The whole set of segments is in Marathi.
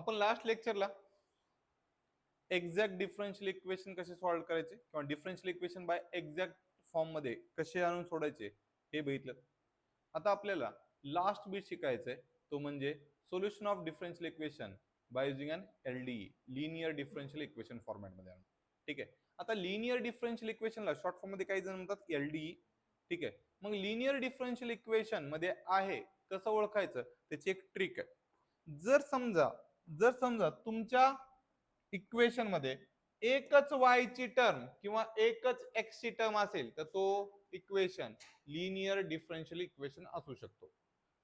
आपण लास्ट लेक्चरला एक्झॅक्ट डिफरन्शियल इक्वेशन कसे सॉल्व्ह करायचे किंवा differential equation bye exact form मध्ये कसे आणून सोडायचे हे बघितलं. आता आपल्याला लास्ट बीट शिकायचंय तो म्हणजे solution of differential equation by using an LDE linear differential equation format मध्ये आणून. ठीक आहे. आता लिनियर डिफरन्शियल इक्वेशनला शॉर्ट फॉर्म मध्ये काही जण म्हणतात एलडीई. ठीक आहे. मग लिनियर डिफरन्शियल इक्वेशन मध्ये आहे कसं ओळखायचं त्याची एक ट्रिक आहे. जर समजा तुमच्या इक्वेशन मध्ये एकच वाय ची टर्म किंवा एकच एक्स ची टर्म असेल तर तो इक्वेशन लिनियर डिफरन्शियल इक्वेशन असू शकतो.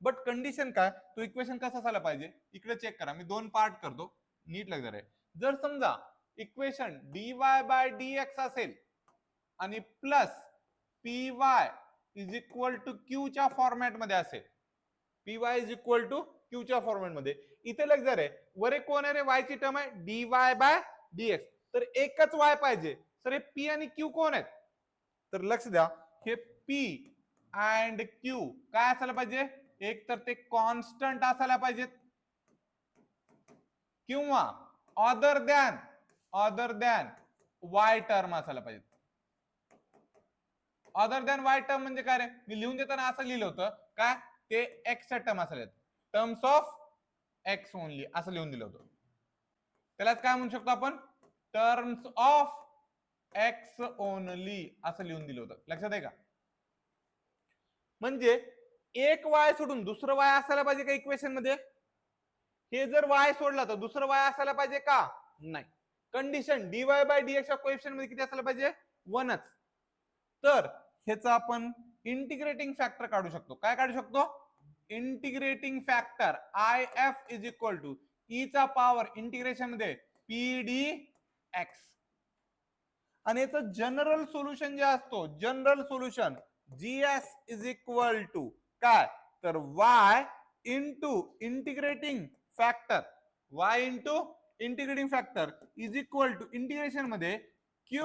बट कंडिशन काय, तो इक्वेशन कसा असायला पाहिजे इकडे चेक करा. मी दोन पार्ट करतो, नीट लक्षात आहे. जर समजा इक्वेशन dy बाय dx असेल आणि plus p y is equal to q च्या फॉर्मॅट मध्ये असेल, p y is equal to q च्या फॉर्मॅट मध्ये, इथे लक्षात आहे वर कोण आहे रे, वाय ची टर्म आहे dy बाय dx, तर एकच वाय पाहिजे. सर हे पी आणि क्यू कोण आहेत, तर लक्ष द्या हे पी अँड क्यू काय असायला पाहिजे, एक तर ते कॉन्स्टंट असायला पाहिजेत किंवा अदर दॅन वाय टर्म असायला पाहिजे. अदर दॅन वाय टर्म म्हणजे काय रे, मी लिहून देताना असं लिहिलं होतं काय, ते एक्स च्या टर्म असायला, टर्म्स ऑफ एक्स ओनली असं लिहून दिलं होतं. त्यालाच काय म्हणू शकतो आपण, टर्म्स ऑफ एक्स ओनली असं लिहून दिलं होतं. लक्षात आहे का? म्हणजे एक वाय सोडून दुसरं वाय असायला पाहिजे का इक्वेशन मध्ये, हे जर वाय सोडला तर दुसरं वाय असायला पाहिजे का, नाही. कंडिशन dy बाय dx च्या कोएफिशिएंट मध्ये किती असायला पाहिजे, 1च. तर ह्याचा आपण इंटिग्रेटिंग फॅक्टर काढू शकतो. काय काढू शकतो, integrating factor IF is equal to e चा पॉवर इंटिग्रेशन मध्ये pdx. आणि याचं जनरल सोल्युशन जे असतो, general solution GS is equal to काय, तर y into integrating factor, y into integrating factor is equal to integration मध्ये q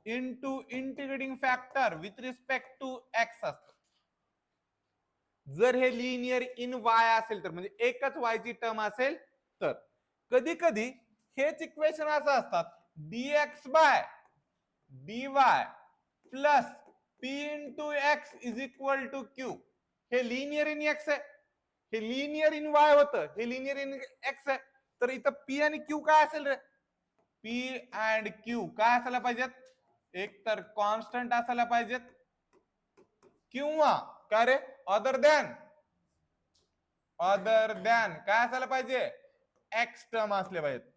into integrating factor with respect to x असतो. जर हे लिनियर इन वाय असेल तर, म्हणजे एकच वाय ची टर्म असेल तर. कधी कधी हेच इक्वेशन असं असतात, dx by dy plus p into x is equal to q. हे लिनियर इन एक्स आहे, हे लिनियर इन वाय होतं, हे लिनियर इन एक्स आहे. तर इथं p आणि q काय असेल रे, p अँड q काय असायला पाहिजेत, एक तर कॉन्स्टंट असायला पाहिजेत किंवा काय रे, अदर दॅन काय असायला पाहिजे, एक्स टर्म असले पाहिजेत.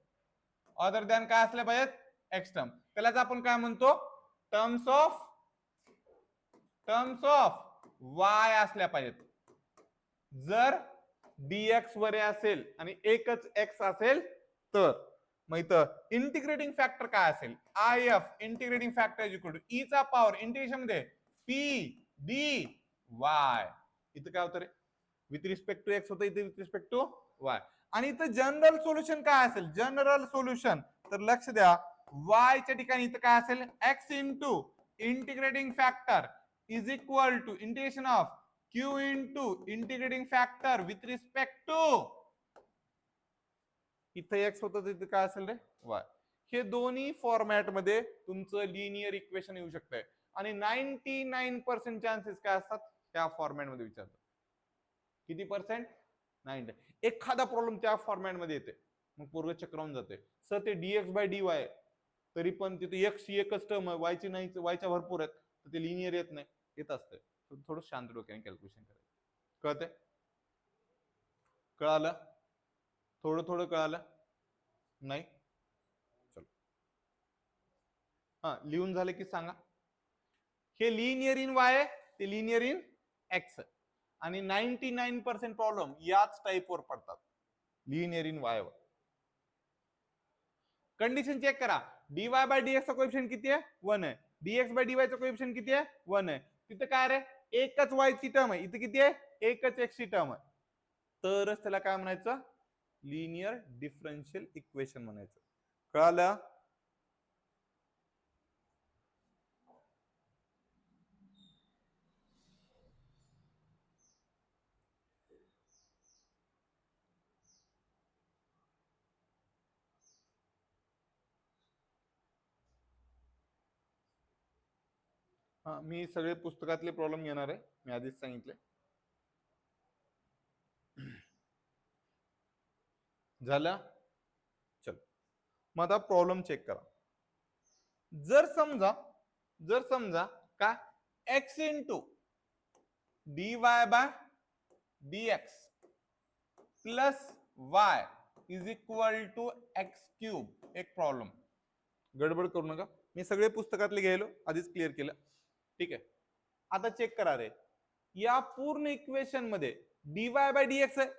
अदर दॅन काय असले पाहिजेत, एक्स टर्म. त्यालाच आपण काय म्हणतो, टर्म्स ऑफ वाय असल्या पाहिजेत. जर dx वरे असेल आणि एकच x असेल तर. मग इथं इंटिग्रेटिंग फॅक्टर काय असेल, IF integrating factor is equal to e चा पॉवर इंटिग्रेशन मध्ये p dy. इथं काय होतं रे, विथ रिस्पेक्ट टू एक्स होतं, इथे विथ रिस्पेक्ट टू वाय. आणि इथं जनरल सोल्युशन काय असेल, जनरल सोल्युशन तर लक्ष द्या, y च्या ठिकाणी इथं काय असेल, x into integrating factor is equal to integration of q into integrating factor with respect to, इथं एक्स होतं तिथे काय असेल रे, वाय. हे दोन्ही फॉर्मॅट मध्ये तुमचं लिनियर इक्वेशन येऊ शकतंय. आणि 99% चान्सेस काय असतात, त्या फॉर्मॅट मध्ये विचारतात. किती पर्सेंट, 90. एखादा प्रॉब्लेम त्या फॉर्मॅट मध्ये येते, मग पूर्ण चक्रावून जाते. सर ते dx बाय dy तरी पण तिथे x ची एकच टर्म आहे, y ची नाही, y च्या भरपूर आहेत, तर ते लिनियर येत नाही. येत असते. थोडं शांत डोक्याने कॅल्क्युलेशन करायचं. कळतंय, कळालं, थोडं कळालं नाही, चलो हा लिहून झाले की सांगा. हे लिनियर इन वाय आहे, ते लिनियर इन एक्स. आणि 99% प्रॉब्लेम याच टाईपवर पडतात, लिनियर इन वाय वर. कंडिशन चेक करा, dy बाय dx चा कोएफिशिएंट किती आहे, 1 आहे. dx बाय dy चा कोएफिशिएंट किती आहे, 1 आहे. तिथं काय रे, एकच y ची टर्म आहे, इथे किती आहे, एकच x ची टर्म आहे. तरच त्याला काय म्हणायचं, लिनियर डिफरन्शियल इक्वेशन म्हणायचं. कळालं? हा, मी सगळे पुस्तकातले प्रॉब्लेम घेणार आहे, मी आधीच सांगितले. झालं. चल, मग आता प्रॉब्लेम चेक करा. जर समजा का x into dy by dx plus y is equal to x cube. एक प्रॉब्लेम, गडबड करू नका, मी सगळे पुस्तकातले घ्यायलो, आधीच क्लिअर केलं. ठीक आहे, आता चेक करा रे, या पूर्ण इक्वेशन मध्ये dy बाय dx आहे,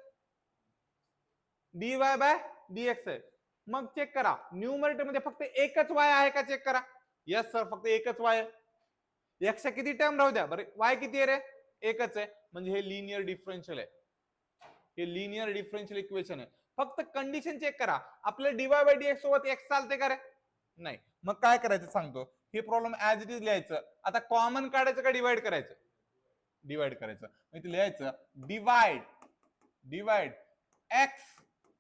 dy बाय dx आहे. मग चेक करा, न्यूमरेटर मध्ये फक्त एकच y आहे का, चेक करा. यस सर, फक्त एकच y आहे. x किती टर्म राहू द्या बरं, y किती आहे रे, एकच आहे, म्हणजे हे लिनियर डिफरन्शियल आहे. हे लिनियर डिफरन्शियल इक्वेशन आहे. फक्त कंडिशन चेक करा, आपल्या dy बाय dx सोबत x चालते का रे, नाही. मग काय करायचं सांगतो, हे प्रॉब्लेम ऍज इट इज लिहायचं. आता कॉमन काढायचं का डिवाइड करायचं, डिवाइड करायचं. मग लिहायचं divide x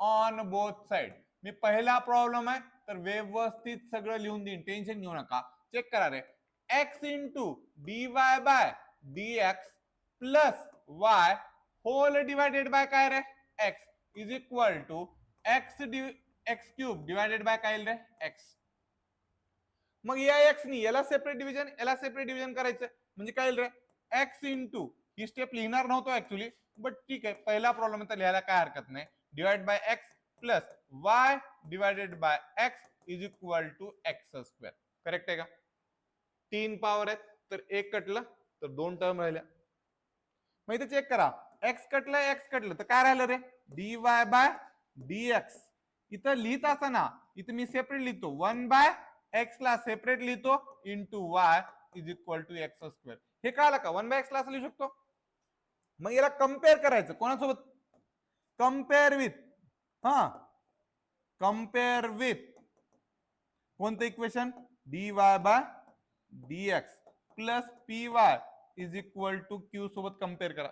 on both side. मी पहिला प्रॉब्लेम आहे तर व्यवस्थित सगळं लिहून देईन, टेन्शन घेऊ नका. चेक करा रे, x into dy by dx plus y whole divided by काय रे, x is equal to x cube divided by काय रे, x. मग या x नी याला सेपरेट डिव्हिजन करायचं, म्हणजे काय रे, x इंटू, ही स्टेप लिहिणार नव्हतो ऍक्च्युली, बट ठीक आहे, पहिला प्रॉब्लेम तर लिहायला काय हरकत नाही. Divide by x plus y divided by x is equal to x square. Correct आहे का. 3 पॉवर आहेत, तर 1 कटलं तर 2 टर्म राहिल्या. मग इथे चेक करा, x कटलं तर काय राहिलं रे, dy बाय dx. इथं लिहित असताना इथं मी सेपरेट लिहितो, 1 बाय x ला सेपरेट लिहितो into y is equal to x square. हे कळलं का, 1 बाय x ला असं लिहू शकतो. मग याला कम्पेअर करायचं कोणासोबत, कम्पेअर विथ कोणतं equation, dy by dx plus py is equal to q सोबत कम्पेअर करा.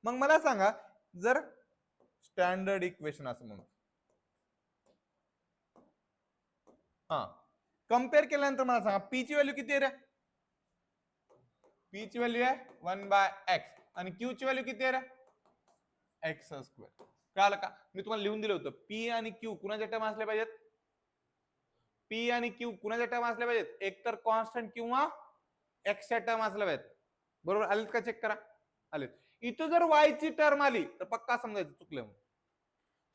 मग मला सांगा, जर स्टँडर्ड इक्वेशन असं म्हणून कम्पेअर केल्यानंतर मला सांगा p ची व्हॅल्यू किती आहे रे, p ची व्हॅल्यू आहे 1 बाय x आणि q ची व्हॅल्यू किती आहे रे, एक्स स्क्वेअर. कळलं का, मी तुम्हाला लिहून दिलं होतं, p आणि q कुणाच्या टर्म असल्या पाहिजेत, p आणि q कुणाच्या टर्म असल्या पाहिजेत, एकतर कॉन्स्टंट किंवा x च्या टर्म असल्या पाहिजेत. बरोबर आलेत का, चेक करा, आलेत. इथं जर y ची टर्म आली तर पक्का समजायचं चुकलं.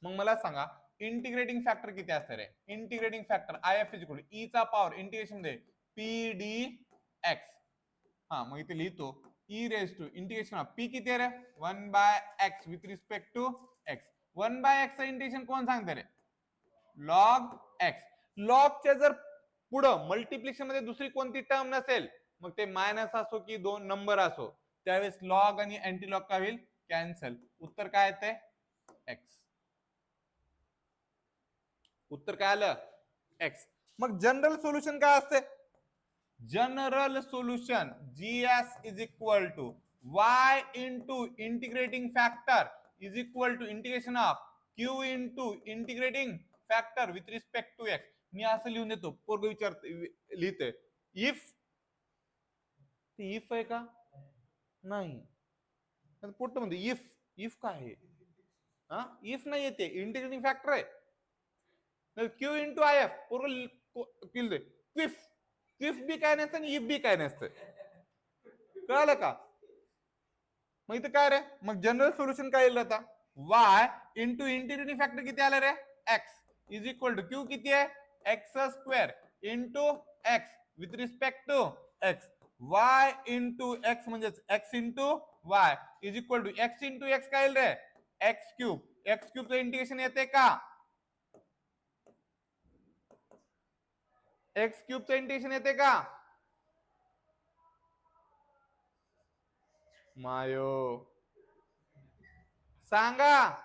मग मला सांगा, इंटिग्रेटिंग फॅक्टर किती असते रे, integrating factor IF is equal to e चा पॉवर इंटिग्रेशन मध्ये p dx. मग इथे लिहितो e raise to integration of p किती आहे रे, 1 by x with respect to x. 1 by x चं इंटिग्रेशन कोण सांगते रे, लॉग x. लॉगच्या जर पुढं मल्टिप्लिकेशन मध्ये दुसरी कोणती टर्म नसेल, मग ते मायनस असो की 2 नंबर असो, त्यावेळेस लॉग आणि अँटी लॉग काय होईल, कॅन्सल. उत्तर काय येते, x. उत्तर काय आलं, x. मग जनरल सोल्युशन काय असते, general solution GS is equal to y into integrating factor is equal to integration of q into integrating factor with respect to x. मी असं लिहून देतो, पोरग लिहिते इफ आहे का, नाही पोट म्हणते इफ काय आहे, इफ नाही येते, इंटिग्रेटिंग फॅक्टर आहे. क्यू इंटू आय एफ पूर्ण क्विफ बी काय नसतं आणि इफ बी काय नसतं. कळलं का. मग इथं काय रे, मग जनरल सोल्युशन काय येईल आता, y इंटू इंटिग्रेटिंग फॅक्टर किती आलं रे, x is equal to q किती आहे, x square into x with respect to x. y into x म्हणजेच x into y is equal to x into x काय येईल रे, एक्स क्यूब. एक्स क्यूबचं इंटिग्रेशन येते का, एक्स क्यूबचं इंटिग्रेशन येते का, मायो सांगा.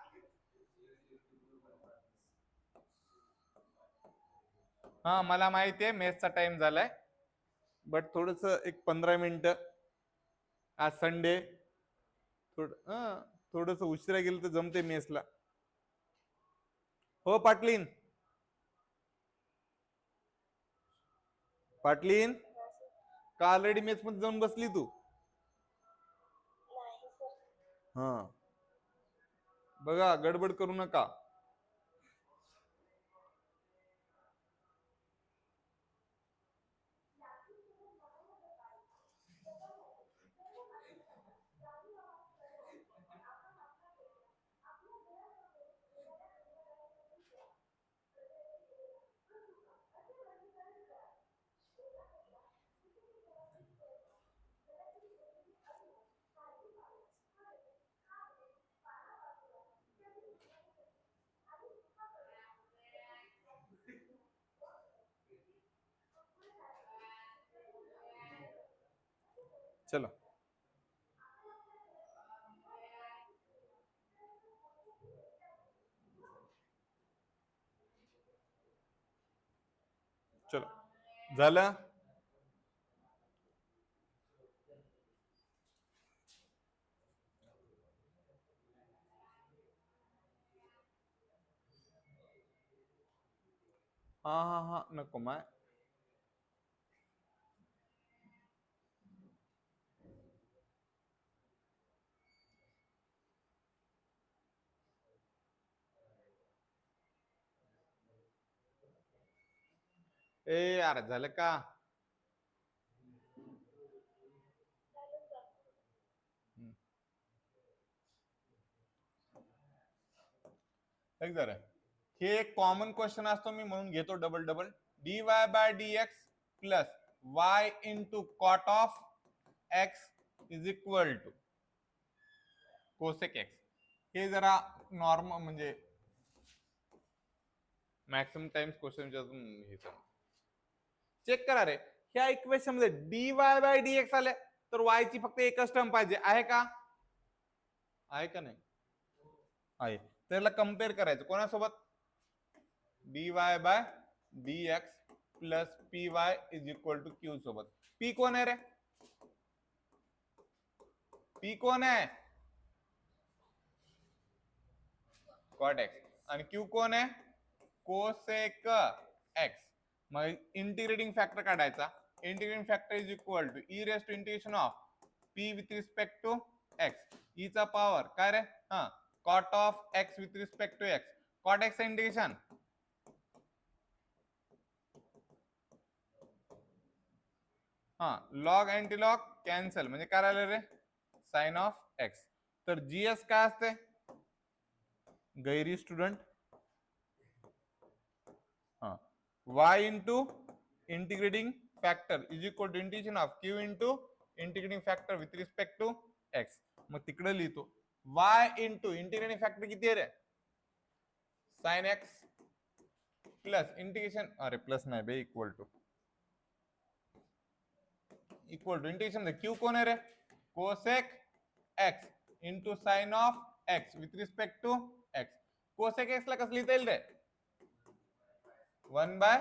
मला माहिती आहे मेसचा टाइम झालाय, बट थोडस एक 15 मिनिटं, आज संडे थोडस उशिरा गेलं तर जमते मेसला. हो पाटलीन, पाटलीन का ऑलरेडी मेस मध्ये जाऊन बसली तू? हा, बघा गडबड करू नका. चलो, चलो झालं. हा हा हा, नको माय. ए यार, झालं का? एक जरा, हे एक कॉमन क्वेश्चन असतो, मी म्हणून घेतो double double. dy by dx plus y into cot of x is equal to cosec x. हे जरा नॉर्मल म्हणजे मॅक्सिमम टाइम्स क्वेश्चन हे चेक करा रे. ह्या इक्वेशन मध्ये dy बाय dx आले तर y ची फक्त एकच टर्म पाहिजे, आहे का? आहे का नाही? आहे. त्याला कम्पेअर करायचं कोणासोबत? dy by dx plus py is equal to q सोबत. p कोण आहे रे? p कोण आहे? Cot x. आणि q कोण आहे? Cosec x. मग इंटिग्रेटिंग फॅक्टर काढायचा. Integrating factor is equal to e raise to integration of p with respect to x. E चा पॉवर काय रे? हा, cot of x with respect to x. Cot x integration हा, लॉग अँटीलॉग कॅन्सल म्हणजे काय राहिलं रे? Sine of x. तर जीएस काय असते? गैरी स्टुडंट, हा, y into integrating factor is equal to integration of q into integrating factor with respect to x. मग तिकडे लिहितो y इंटू इंटिग्रेटिंग फॅक्टर किती आहे रे? साइन एक्स प्लस इंटिग्रेशन, अरे प्लस नाही बे, इक्वल टू इंटिग्रेशन q कोण आहे रे? Cosec x into sine of x with respect to x. Cosec x ला कसं लिहिता येईल रे? 1 by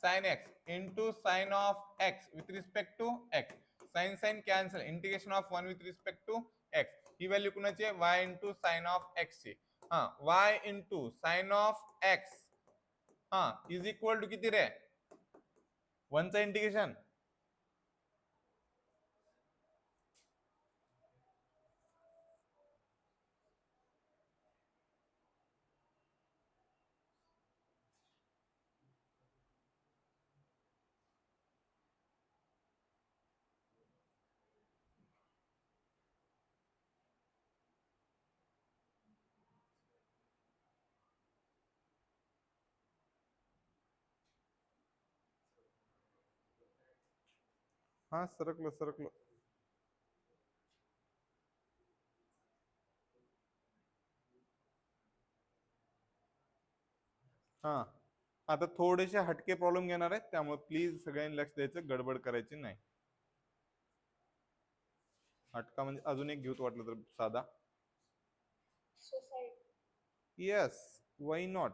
sine x into sine of x with respect to x. Sine sine cancel, integration of 1 with respect to x. ही व्हॅल्यू कुणाची आहे? y into sine of x ची. हा, y into sine of x हा इज इक्वल टू किती रे? 1 चं इंटिग्रेशन. हा, सरकलो सरकलो. हा, आता थोडेसे हटके प्रॉब्लेम घेणार आहेत, त्यामुळे प्लीज सगळ्यांनी लक्ष द्यायचं, गडबड करायची नाही. हटका म्हणजे अजून एक घेऊत वाटलं तर साधा. Yes, why not.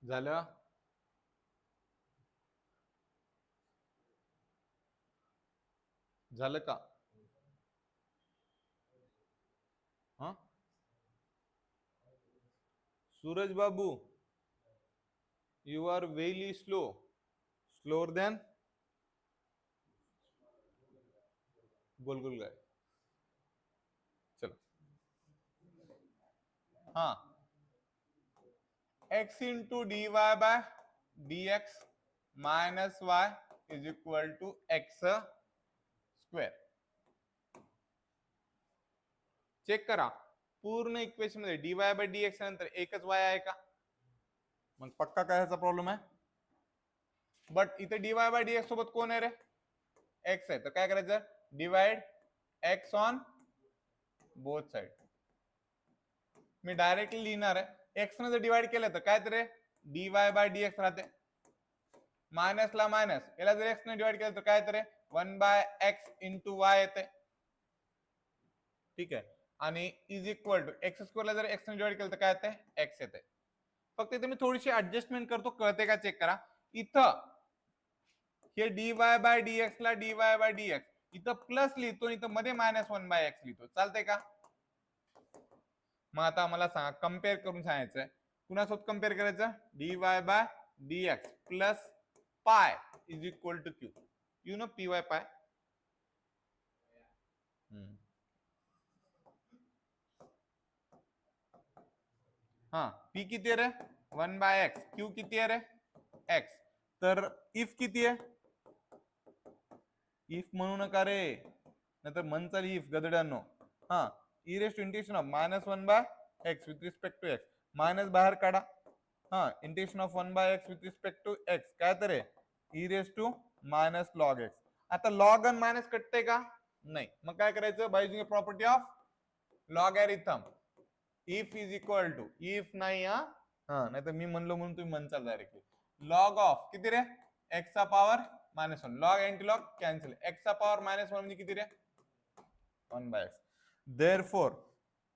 झालं? झालं का? हा सूरज बाबू, you are very slow, slower than गोलगोल गाय. चलो हा x into d y by d x minus y is equal to x square. Check करा पूर्ण इक्वेशन मध्ये d y by d x नंतर एकच वाय आहे का? मग पक्का काय ह्याचा प्रॉब्लेम आहे. बट इथे D y by d x सोबत कोण आहे रे? एक्स आहे. तर काय करायचं? Divide x on both side. Me directly लिहिणार आहे. एक्स ने जर डिवाइड केलं तर काय तर D y by d x राहते. मायनस ला मायनस, याला जर एक्स ने डिवाइड केलं तर काय तर 1 बाय एक्स इंटू वाय येते. ठीक आहे. आणि इज इक्वल टू एक्स स्क्वेअरला जर एक्स ने डिवाइड केलं तर काय येते? एक्स येते. फक्त इथे मी थोडीशी ऍडजस्टमेंट करतो, कळते का चेक करा. इथं हे d y by d x ला d y by d x इथं प्लस लिहितो, इथं मध्ये मायनस 1 बाय एक्स लिहितो. चालतंय का? मग आता मला सांगा, कम्पेअर करून सांगायचंय. कुणासोबत कम्पेअर करायचं? D y by d x plus pi is equal to q. You know p y pi. हा पी किती आहे रे? 1 बाय एक्स. क्यू किती आहे रे? एक्स. तर इफ किती आहे? इफ म्हणू नका रे, नाहीतर मन चाल इफ गदड्यांनो. हा e raise to integration of minus 1 by x with respect to x. Minus बाहेर काढा. हा integration of 1 by x with respect to x काय तर e raise to minus log x. आता लॉग आणि मायनस कटते का? नाही. मग काय करायचं? By using property of logarithm. IF is equal to IF नाही हा नाही तर मी म्हणलो म्हणून तुम्ही म्हणचाल डायरेक्टली. लॉग ऑफ किती रे? एक्स चा power minus 1. Log anti log cancel. X चा पॉवर मायनस 1 म्हणजे किती रे? 1 बाय एक्स. देअरफॉर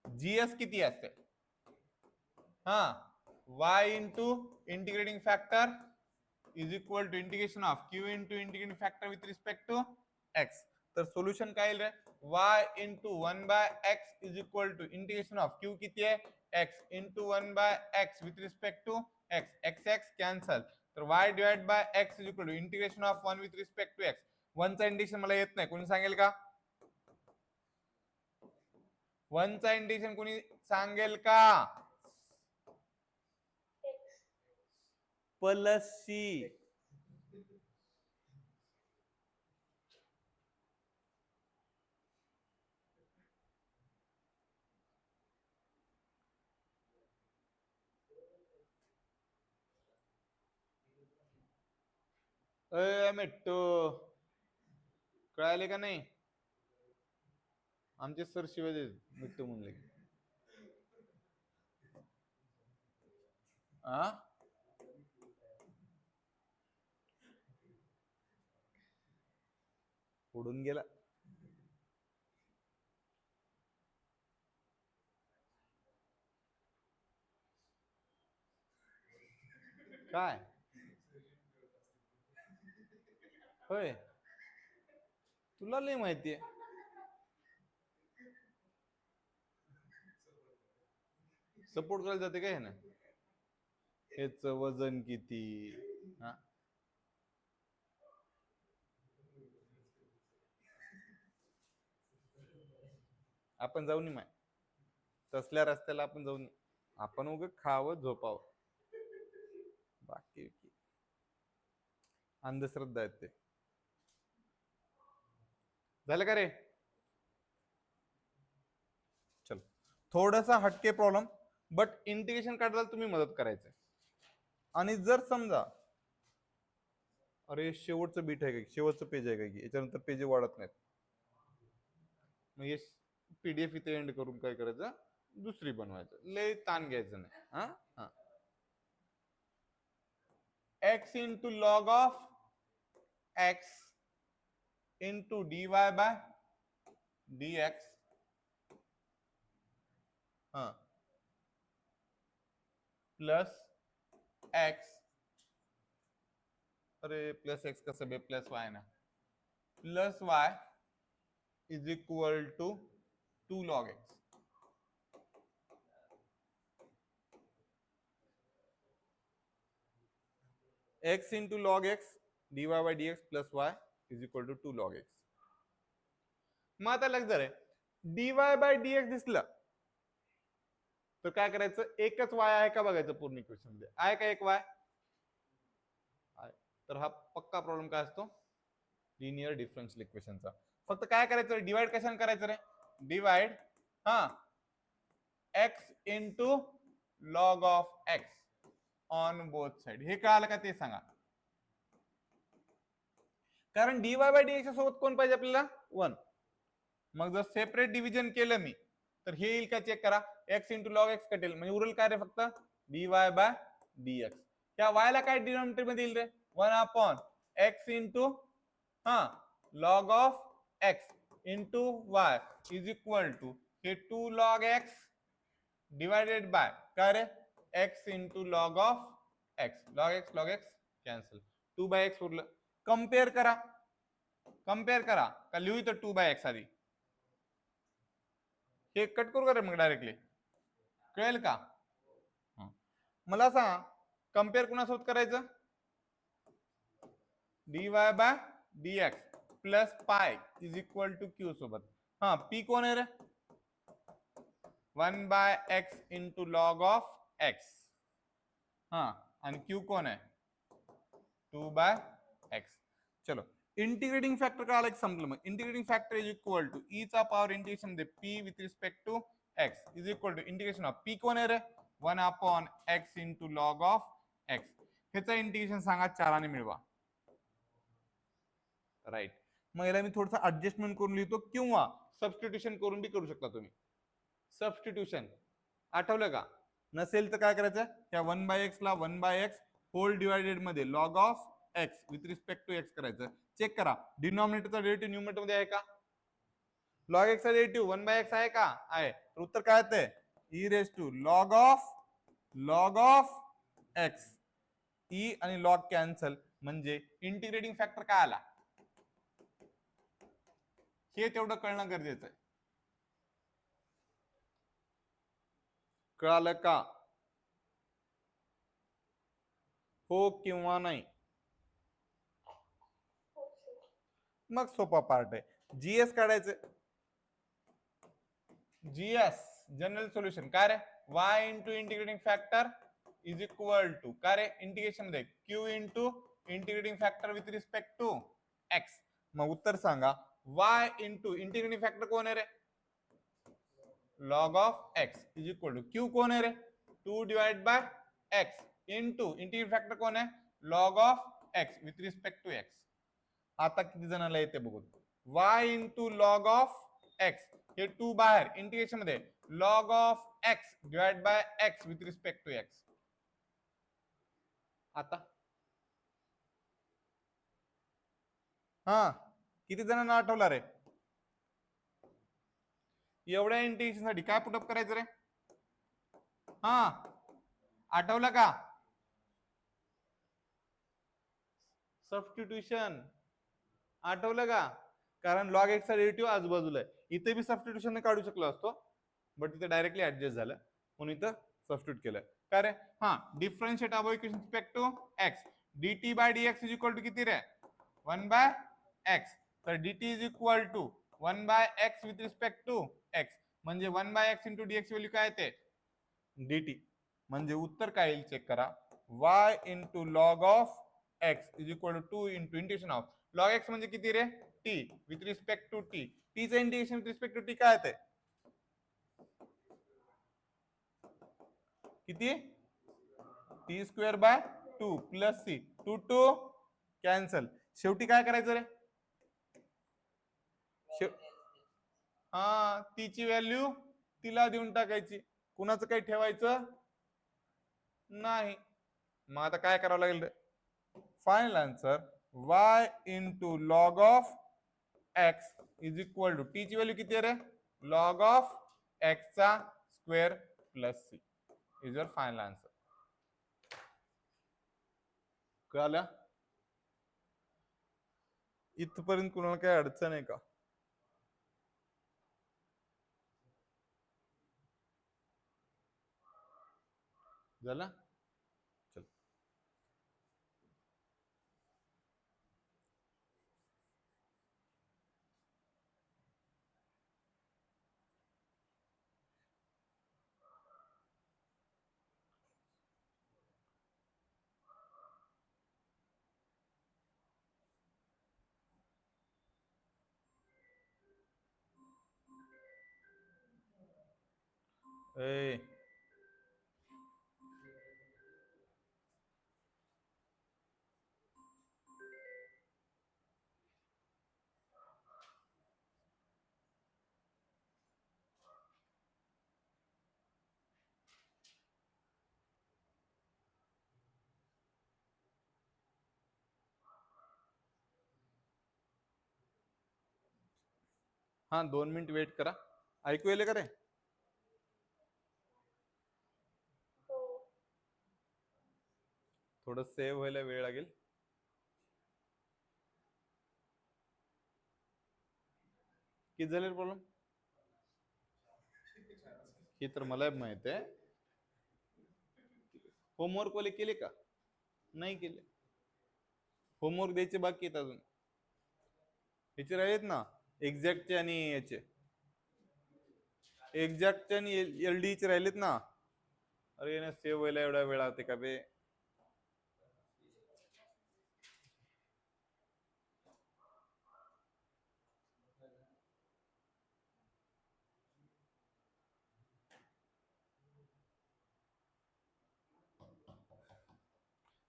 जीएस किती असते? हा y into integrating factor is equal to integration of q into integrating factor with respect to x. तर सोल्युशन काय येईल रे? y into 1 by x is equal to integration of q किती आहे? X into 1 by x with respect to x. X x cancel. तर y divide by x is equal to integration of 1 with respect to x. 1 चा इंटिग्रेशन मला येत नाही, कोणी सांगेल का? 1 चा इंटिग्रेशन कोणी सांगेल का? Plus C. मेट्टो कळाले का नाही? आमचे सर शिवाय मिट्टू म्हणले. उडून गेला. काय होय? तुला लय माहितीये. सपोर्ट करायला जाते काय ना? हेच वजन किती? हा आपण जाऊ नये माय तसल्या रस्त्याला आपण जाऊ नये. आपण उग खावं झोपावं. बाकी अंधश्रद्धा आहेत ते. झालं का रे? चल थोडासा हटके प्रॉब्लेम, बट इंटिग्रेशन काढायला तुम्ही मदत करायचं. आणि जर समजा अरे शेवटचं बीट आहे का, शेवटचं पेज आहे का की याच्यानंतर पेज वाढत नाहीत, मग हे पीडीएफ इथे एंड करून काय करायचं? दुसरी बनवायचं. लय ताण घ्यायचं नाही. हा हा x into log of x into d y by d x plus x. अरे प्लस एक्स कसं बे? प्लस वाय ना. Plus y is equal to 2 log x. x into log x dy by dx plus y is equal to 2 log x. मग आता लक्षात आहे dy बाय dx दिसलं तर काय करायचं, एकच y आहे का बघायचं पूर्ण इक्वेशन मध्ये, आहे का एक y आहे, तर हा पक्का प्रॉब्लेम काय असतो लिनियर डिफरन्शियल इक्वेशनचा. फक्त काय करायचं, डिवाइड कशाने करायचं रे, divide x into log of x on both side. हे कळालं का ते सांगा. कारण dy बाय dx सोबत कोण पाहिजे आपल्याला, 1. मग जर सेपरेट डिव्हिजन केलं मी तर हे येईल का चेक करा, x इंटू लॉग एक्स कटेल, म्हणजे उरेल काय रे फक्त dy बाय dx. त्या y ला काय डिनॉमिनेटर मध्ये येईल रे, 1 upon x into log of x into y is equal to हे 2 लॉग x डिवायडेड बाय काय रे x into log of x. Log x cancel, 2 by x उरलं. कंपेअर करा का लिहू इथं 2 बाय x आधी, हे कट करू का रे मग डायरेक्टली, कळेल का. मला सांग कंपेअर कुणासोबत करायचं, dy by dx plus pi is equal to q सोबत. p कोण आहे रे, 1 by x into log of x. आणि q कोण आहे, 2 बाय x. चलो इंटिग्रेटिंग फॅक्टर कळाला एक संपलं. मग integrating factor is equal to e चा पॉवर इंटिग्रेशन मध्ये p with respect to x is equal to integration of p कोण आहे रे, 1 upon x into log of x. ह्याचं इंटिग्रेशन सांगा 4 ने मिळवा. राईट. मग याला मी थोडंसं ऍडजस्टमेंट करून लिहितो किंवा सबस्टिट्यूशन करून बी करू शकता तुम्ही. सबस्टिट्यूशन आठवलं का, नसेल तर काय करायचं, त्या 1 बाय एक्स ला 1 बाय एक्स होल डिवायडेड मध्ये log of x with respect to x करायचं. चेक करा डिनॉमिनेटरचा डेरिव्हेटिव्ह न्यूमरेटर मध्ये आहे का, लॉग एक्स चा डेरिव्हेटिव्ह 1 बाय एक्स आहे का, आहे. तर उत्तर काय येतंय, e raise to log of x. E आणि लॉग कॅन्सल म्हणजे इंटिग्रेटिंग फॅक्टर काय आला, हे तेवढं कळणं गरजेचं आहे. कळालं का, हो किंवा नाही. मग सोपा पार्ट आहे, जीएस काढायचं. जीएस जनरल सोल्युशन काय रे, y into integrating factor is equal to काय रे इंटिग्रेशन मध्ये q into integrating factor with respect to x. मग उत्तर सांगा, y इंटू इंटिग्रेटिंग फॅक्टर कोण आहे रे, log of x is equal to q कोण आहे रे, 2 divide by x into integrating factor कोण आहे, log of x with respect to x. आता किती जणांना येते बघू, y into log of x हे 2 बाहेर इंटिग्रेशन मध्ये log of x divide by x with respect to x. आता किती जणांना आठवला रे, एवढ्या इंटिग्रेशन साठी काय पुटअप करायचं रे, आठवलं का, सबस्टिट्यूशन आठवलं का, कारण लॉग एक्स चा डेरिव्हेटिव्ह आजूबाजूला आहे. इथे बी सबस्टिट्यूशन काढू शकलो असतो बट इथे डायरेक्टली ऍडजस्ट झालं म्हणून इथं सबस्टिट्यूट केलं. काय रे, differentiate above equation respect to x. dt बाय dx इज इक्वल टू किती रे, 1 बाय x. तर dt is equal to 1 by x with respect to x म्हणजे 1 by x into dx value काय येते dt. म्हणजे उत्तर काय येईल चेक करा, y into log of x is equal to 2 into integration of log x म्हणजे किती रे, t with respect to t. t चं integration with respect to t काय येते, किती, t square by 2 plus c, 2 2 cancel. शेवटी काय करायचं रे, ती ची व्हॅल्यू तिला देऊन टाकायची, कुणाचं काही ठेवायचं नाही. मग आता काय करावं लागेल रे, final answer y into log of x is equal to t ची व्हॅल्यू किती आहे रे, लॉग ऑफ x चा square plus c is your final answer. कळालं, इथपर्यंत कुणाला काही अडचण आहे का, झालं. ए हा 2 मिनिट वेट करा. ऐकू येईल का रे? थोडं सेव्ह व्हायला वेळ लागेल. किती झाले प्रॉब्लेम? हे तर मला माहित आहे. होमवर्क वाले केले का? नाही केले. होमवर्क द्यायचे बाकी आहेत अजून. ह्याचे राहिलेत ना एक्झॅक्टचे आणि याचे. एक्झॅक्टचे आणि एलडी चे राहिलेत ना. अरे ना सेव्ह व्हायला एवढा वेळ लागते का बे?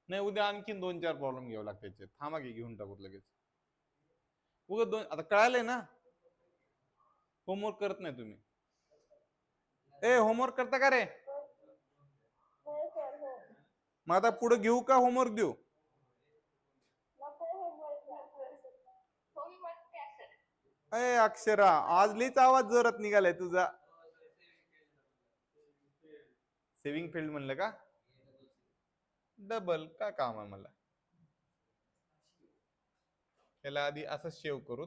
नाही उद्या आणखीन 2-4 प्रॉब्लेम घ्यावे लागते. थांबा की घेऊन टाकू लगेच. उद्या दोन आता कळालंय ना. होमवर्क करत नाही तुम्ही. ए होमवर्क करता का रे? मग आता पुढे घेऊ का होमवर्क देऊ? अय अक्षरा आज लईच आवाज जोरात निघालाय तुझा. सेव्हिंग फील्ड म्हणलं का? डबल काय काम आहे मला? त्याला आधी असं सेव्ह करू.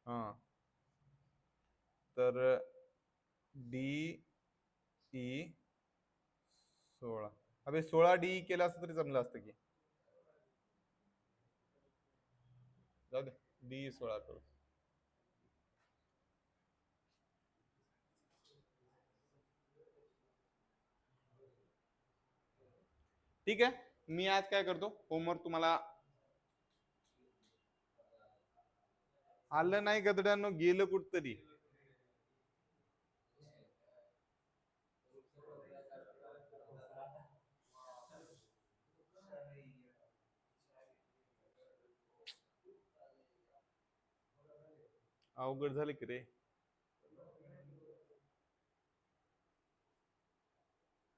हा तर डी ई 16. अबे 16 डी केलं असतं तरी जमलं असतं की. जाऊ दे डी 16 करू. ठीक आहे मी आज काय करतो होमवर्क तुम्हाला आलं नाही गदड्यानं गेलं कुठतरी. अवघड झाले की रे.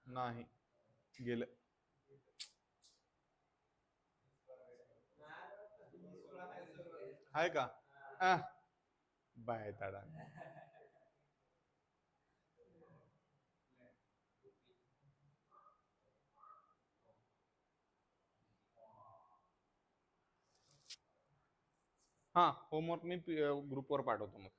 नाही गेलं. आहे का? बाय ताडा. हा होमवर्क मी ग्रुपवर पाठवतो मग.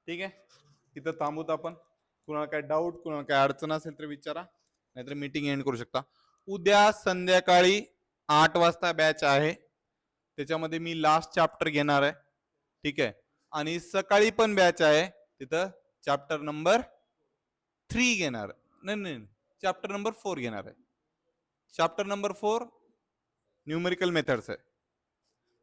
ठीक आहे इथं थांबूत आपण. कुणाला काय डाऊट कुणाला काय अडचण असेल तर विचारा नाहीतर मीटिंग एंड करू शकता. उद्या संध्याकाळी 8 वाजता बॅच आहे. त्याच्यामध्ये मी लास्ट चॅप्टर घेणार आहे. ठीक आहे आणि सकाळी पण बॅच आहे. तिथं चॅप्टर नंबर 3 घेणार. नाही चॅप्टर नंबर 4 घेणार आहे. चॅप्टर नंबर 4 न्यूमेरिकल मेथड्स आहे.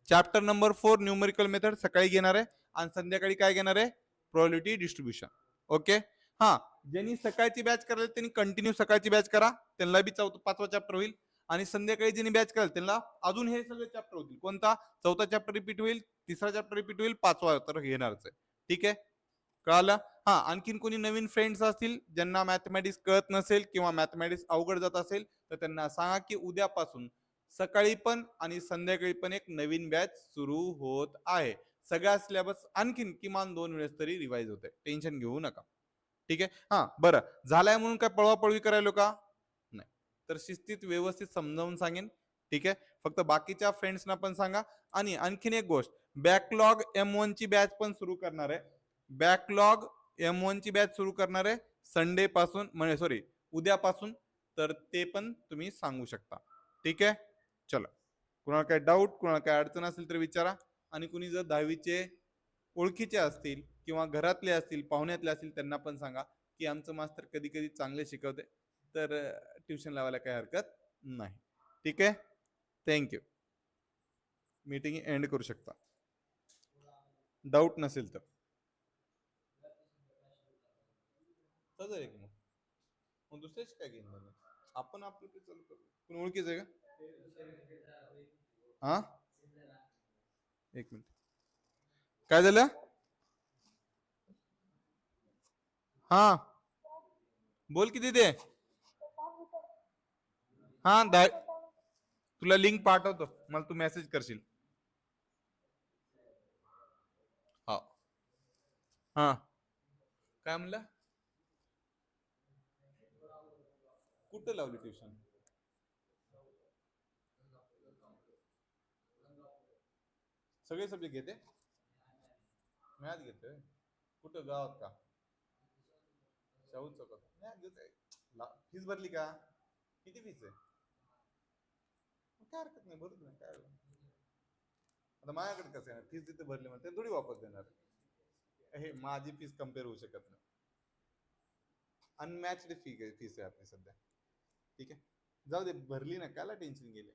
चॅप्टर नंबर 4 न्यूमेरिकल मेथड सकाळी घेणार आहे आणि संध्याकाळी काय घेणार आहे प्रोबॅबिलिटी डिस्ट्रीब्युशन. ओके हा ज्यांनी सकाळची बॅच करायला त्यांनी कंटिन्यू सकाळची बॅच करा. त्यांना बी 5वा चॅप्टर होईल आणि संध्याकाळी ज्यांनी बॅच कराल त्यांना अजून हे सगळे चॅप्टर होतील. कोणता? 4था चॅप्टर रिपीट होईल, 3रा चॅप्टर रिपीट होईल, 5वा तर घेणारच आहे. ठीक आहे कळालं? हा आणखीन कोणी नवीन फ्रेंड्स असतील ज्यांना मॅथमॅटिक्स कळत नसेल किंवा मॅथमॅटिक्स अवघड जात असेल तर त्यांना सांगा की उद्यापासून सकाळी पण आणि संध्याकाळी पण एक नवीन बॅच सुरू होत आहे. सगळ्या सिलेबस आणखीन किमान 2 वेळेस तरी रिवाइज होते. टेन्शन घेऊ नका. ठीक आहे हा बरं झालाय म्हणून काय पळवापळवी करायलो का? नाही तर शिस्तीत व्यवस्थित समजावून सांगेन. ठीक आहे फक्त बाकीच्या फ्रेंड्सना पण सांगा. आणि आणखीन एक गोष्ट बॅकलॉग M1 ची बॅच पण सुरू करणार आहे. बॅकलॉग M1 ची बॅच सुरू करणार आहे संडे पासून म्हणजे सॉरी उद्यापासून तर ते पण तुम्ही सांगू शकता. ठीक आहे, चला. कुणाला काय डाऊट, कुणाला काय अडचण असेल तर विचारा. आणि कुणी जर 10वीचे ओळखीचे असतील किंवा घरातले असतील, पाहुण्यातले असतील, त्यांना पण सांगा की आमचं मास्तर कधी कधी चांगले शिकवते, तर ट्युशन लावायला काही हरकत नाही. ठीक आहे, थँक्यू. मीटिंग एंड करू शकता डाऊट नसेल तर. सजर एक मग दुसऱ्याच काय घेऊन झालं, आपण आपलं ते चालू करू. कोण ओळखीच आहे का? हा, एक मिनिट. काय झालं? हा, बोल किती दे. हा, तुला लिंक पाठवतो, मला तू मेसेज करशील. हा. हा, काय म्हणला? कुठं लावली ट्युशन? सगळे सब्जेक्ट घेते? मॅथ घेतोय? कुठं, गावात का? शाहू चौकात मॅथ घेतोय. फीस भरली का? किती फीस आहे? काय हरकत नाही, भरू नाही काय. आता माझ्याकडे कसं आहे, फीस तिथे भरली म्हणते थोडी वापस देणार. हे माझी फीस कम्पेअर होऊ शकत नाही. अनमॅच्ड फीस आहे आपली सध्या. ठीक आहे, जाऊ दे, भरली ना, कायला टेन्शन गेले.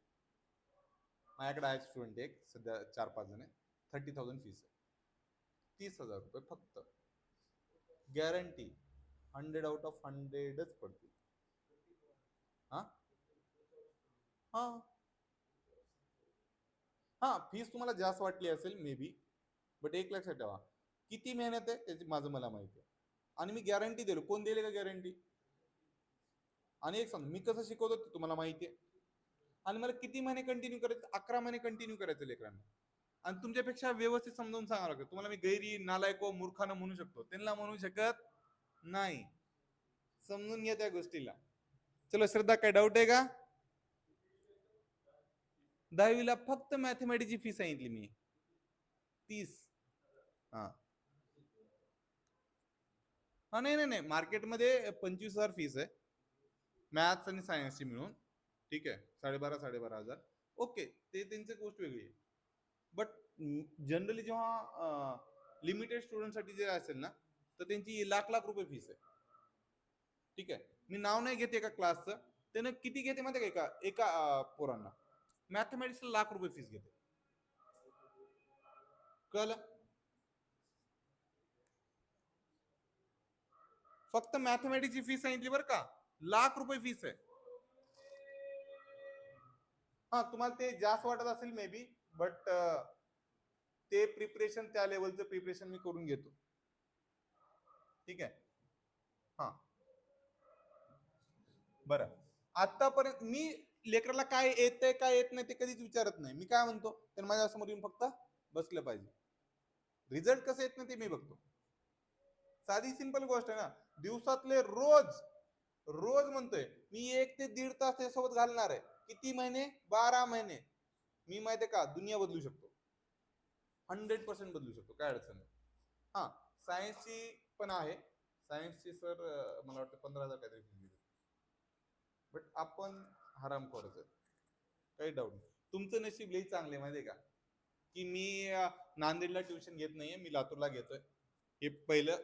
माझ्याकडे आहे स्टुडंट एक सध्या 4-5 जण आहे. 30,000 फीस आहे. 30,000 रुपये फक्त. गॅरंटी 100/100च पडतील. हा हा हा, फीस तुम्हाला जास्त वाटली असेल मे बी, बट एक लक्षात ठेवा, किती मेहनत आहे त्याची माझं मला माहिती आहे. आणि मी गॅरंटी दिलो, कोण दिले का गॅरंटी? आणि एक सांग, मी कसं शिकवतो ते तुम्हाला माहिती आहे. आणि मला किती महिने कंटिन्यू करायचं? 11 महिने कंटिन्यू करायचं लेकरांना. आणि तुमच्यापेक्षा व्यवस्थित समजावून सांगावं लागतं. तुम्हाला मी गैरी, नालायक, मूर्खानं म्हणू शकतो, त्यांना म्हणू शकत नाही. समजून घ्या त्या गोष्टीला. चलो, श्रद्धा, काय डाऊट आहे का? 10वीला फक्त मॅथमॅटिक्सची फी सांगितली मी, 30. हा हा, नाही नाही नाही, मार्केटमध्ये 25,000 फीस आहे मॅथ्स आणि सायन्सची मिळून. ठीक आहे, 12,500 ओके, ते त्यांची गोष्ट वेगळी आहे. बट जनरली जेव्हा लिमिटेड स्टुडंटसाठी जे असेल ना, तर त्यांची लाख लाख रुपये फीस आहे. ठीक आहे, मी नाव नाही घेते एका क्लासचं, त्यानं किती घेते माहिती आहे का एका पोरांना? मॅथमॅटिक्सला ₹1,00,000 फीस घेते. कळलं? फक्त मॅथमॅटिक्सची फीस सांगितली बरं का, ₹1,00,000 फीस आहे. हा, तुम्हाला ते जास्त वाटत असेल मे बी, बट ते प्रिपरेशन, त्या लेवलचं प्रिपरेशन मी करून घेतो. ठीक आहे. हा, बरं. आतापर्यंत मी लेकराला काय येतंय काय येत नाही ते कधीच विचारत नाही. मी काय म्हणतो, तर माझ्या समोर येऊन फक्त बसलं पाहिजे. रिझल्ट कसं येत नाही ते मी बघतो. साधी सिंपल गोष्ट आहे ना. दिवसातले रोज रोज म्हणतोय मी 1 ते 1.5 तास त्याच्यासोबत घालणार आहे. किती महिने? 12 महिने. मी माहितीये का, दुनिया बदलू शकतो. 100% बदलू शकतो, काय अडचण नाही. हा, सायन्सची पण आहे. सायन्सची सर मला वाटतं 15,000 काहीतरी फी घेतात. बट आपण हरामखोरच आहेत, काही डाऊट नाही. तुमचं नशीब लई चांगले माहितीये का, की मी नांदेडला ट्युशन घेत नाहीये, मी लातूरला घेतोय. हे पहिलं.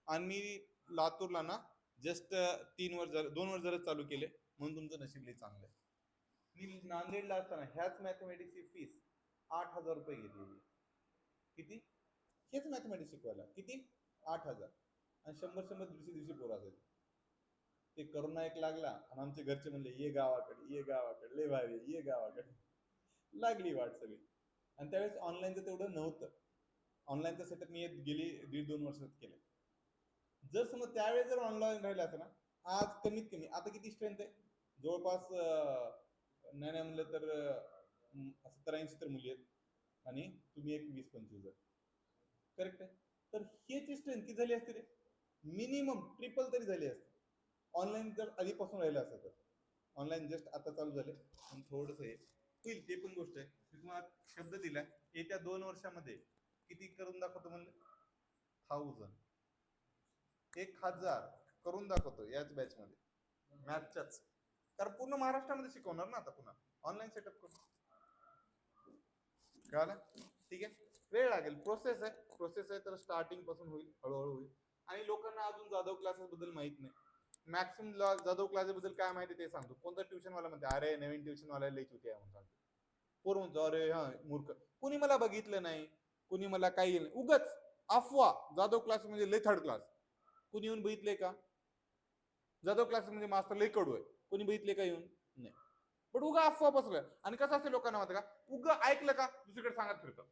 आणि मी लातूरला ना जस्ट 3 वर्ष झालं, 2 वर्ष झालं चालू केले, म्हणून तुमचं नशीब लई चांगलं आहे. मी नांदेडला असताना ह्याच मॅथमॅटिक्सची फीस 8,000 रुपये घेतलेली. किती? हेच मॅथमॅटिक्स शिकवायला किती? 8,000. आणि 100 दिवशी दिवशी पोरं असायचे. ते करोना एक लागला आणि आमचे घरचे म्हणले ये गावाकडे, ये गावाकडे, लय भारी, ये गावाकडे. लागली वाट सगळी. आणि त्यावेळेस ऑनलाईनचं तेवढं नव्हतं. ऑनलाईनचा सेटअप मी गेली 1.5-2 वर्षात केलं. जर समज त्यावेळेस जर ऑनलाईन राहिलं असतं ना, आज कमीत कमी आता किती स्ट्रेंथ आहे? जवळपास नाही नाही म्हणलं तर 70-80 तर मुली आहेत. आणि तुम्ही एक 20-25 जण. करेक्ट आहे. तर हेची स्ट्रेंथ किती झाली असते रे? मिनिमम ट्रिपल तरी झाली असते, ऑनलाईन जर आधीपासून राहिलं असतं तर. ऑनलाईन जस्ट आता चालू झाले आणि थोडंसं हे होईल, ते पण गोष्ट आहे. मी तुम्हाला शब्द दिला, येत्या 2 वर्षामध्ये किती करून दाखवतो म्हणलं? 1,000 करून दाखवतो याच बॅच मध्ये, मॅथच्याच. कारण पूर्ण महाराष्ट्रामध्ये शिकवणार ना आता पुन्हा ऑनलाईन सेटअप करून. कळालं? ठीक आहे, वेळ लागेल, प्रोसेस आहे तर स्टार्टिंग पासून होईल, हळूहळू होईल. आणि लोकांना अजून जाधव क्लासेस बद्दल माहित नाही. मॅक्सिमम जाधव क्लासेस बद्दल काय माहिती ते सांगतो. कोणता ट्युशन वाला म्हणते अरे नवीन ट्युशन वाला लई चुती आहे म्हणून सांगतो. पोर म्हणतो अरे हा मूर्ख, कुणी मला बघितलं नाही, कुणी मला काही नाही, उगच अफवा. जाधव क्लास म्हणजे लई थर्ड क्लास, कुणी येऊन बघितले का? जाधव क्लास म्हणजे मास्तर लई कडू आहे, कोणी बघितले का येऊन? नाही. पण उगा अफवा बसलोय. आणि कसं असते लोकांना माहिती का, उगा ऐकलं का दुसरीकडे सांगत फिरतं.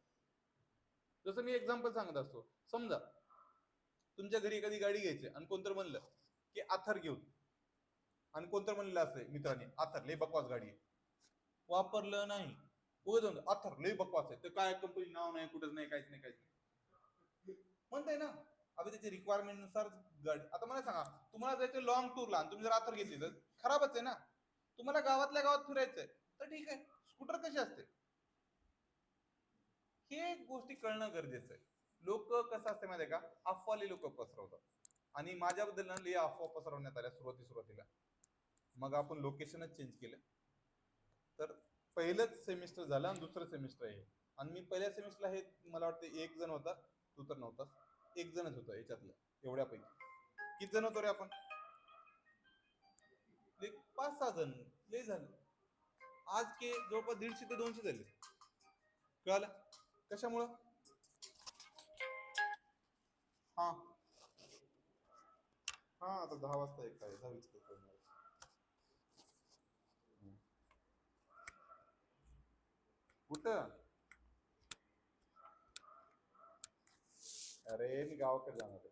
जसं मी एक्झाम्पल सांगत असतो, समजा तुमच्या घरी एखादी गाडी घ्यायची आणि कोणतर म्हणलं की आथर घेऊन, आणि कोणतर म्हणलं असं मित्राने आथर लई बकवास गाडी आहे, वापरलं नाही, उगाच आथर लई बकवास आहे, तर काय कंपनी नाव नाही, कुठंच नाही, काहीच नाही, काहीच नाही म्हणताय ना. अभि त्याची रिक्वायरमेंट नुसार गाडी. आता मला सांगा, तुम्हाला जायचं लॉंग टूरला आणि तुम्ही जर आथर घेतली तर खराबच आहे ना. तुम्हाला गावातल्या गावात फिरायचंय तर ठीक आहे, स्कूटर कशी असते हे गोष्टी कळणं गरजेचं आहे. लोक कसं असते माहिती आहे का, अफवाली लोक पसरवतात. आणि माझ्याबद्दल ना लई अफवा पसरवण्यात आल्या सुरुवातीला. मग आपण लोकेशनच चेंज केलं. तर पहिलंच सेमिस्टर झालं आणि दुसरं सेमिस्टर आहे. आणि मी पहिल्या सेमिस्टरला हे मला वाटतं एक जण होता, तू तर नव्हतास, एक जणच होता याच्यातलं एवढ्यापैकी. किती जण होतो रे आपण? 5-6 जण. लय झालं. आज के जवळपास 150 ते 200 झाले. कळालं? कशामुळं? हा हा, आता 10 वाजता एक आहे, 10-20 करणार. कुठं? अरे मी गावाकडे जाणार आहे.